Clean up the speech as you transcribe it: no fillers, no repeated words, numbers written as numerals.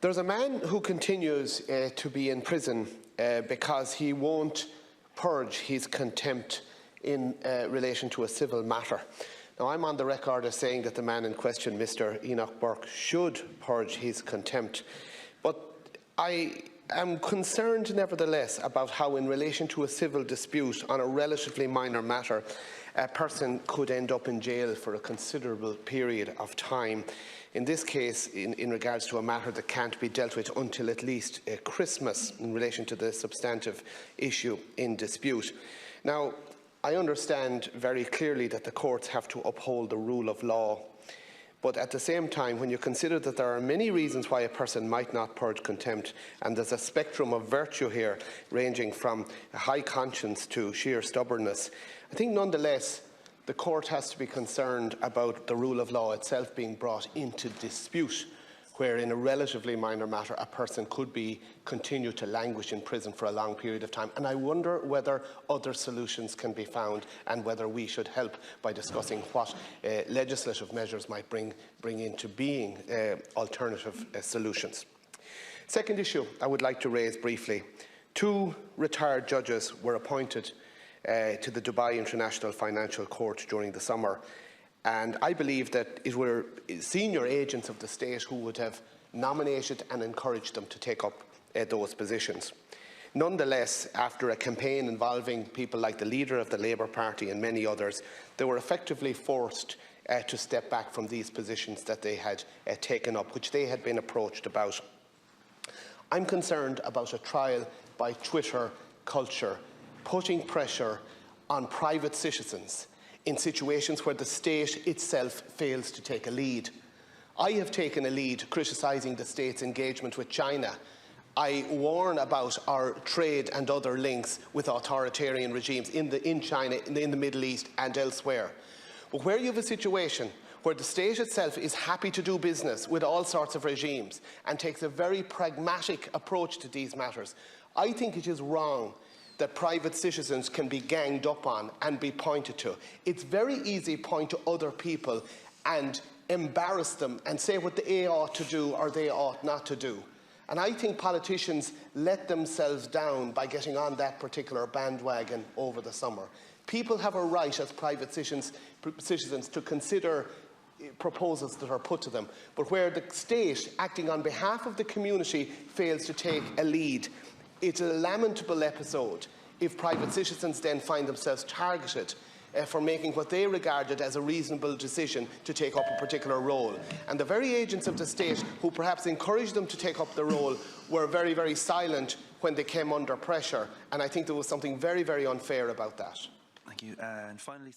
There's a man who continues to be in prison because he won't purge his contempt in relation to a civil matter. Now, I'm on the record as saying that the man in question, Mr. Enoch Burke, should purge his contempt. But I am concerned, nevertheless, about how, in relation to a civil dispute on a relatively minor matter, a person could end up in jail for a considerable period of time. In this case, in regards to a matter that can't be dealt with until at least Christmas in relation to the substantive issue in dispute. Now, I understand very clearly that the courts have to uphold the rule of law. But at the same time, when you consider that there are many reasons why a person might not purge contempt, and there's a spectrum of virtue here ranging from a high conscience to sheer stubbornness, I think nonetheless the court has to be concerned about the rule of law itself being brought into dispute, where in a relatively minor matter a person could continue to languish in prison for a long period of time. And I wonder whether other solutions can be found and whether we should help by discussing what legislative measures might bring into being alternative solutions. Second issue I would like to raise briefly. 2 retired judges were appointed to the Dubai International Financial Court during the summer. And I believe that it were senior agents of the state who would have nominated and encouraged them to take up those positions. Nonetheless, after a campaign involving people like the leader of the Labour Party and many others, they were effectively forced to step back from these positions that they had taken up, which they had been approached about. I'm concerned about a trial by Twitter culture putting pressure on private citizens in situations where the state itself fails to take a lead. I have taken a lead criticising the state's engagement with China. I warn about our trade and other links with authoritarian regimes in China, in the Middle East and elsewhere. But where you have a situation where the state itself is happy to do business with all sorts of regimes and takes a very pragmatic approach to these matters, I think it is wrong that private citizens can be ganged up on and be pointed to. It's very easy to point to other people and embarrass them and say what they ought to do or they ought not to do. And I think politicians let themselves down by getting on that particular bandwagon over the summer. People have a right as private citizens to consider proposals that are put to them. But where the state, acting on behalf of the community, fails to take a lead, it's a lamentable episode if private citizens then find themselves targeted for making what they regarded as a reasonable decision to take up a particular role. And the very agents of the state who perhaps encouraged them to take up the role were very, very silent when they came under pressure. And I think there was something very, very unfair about that. Thank you. And finally...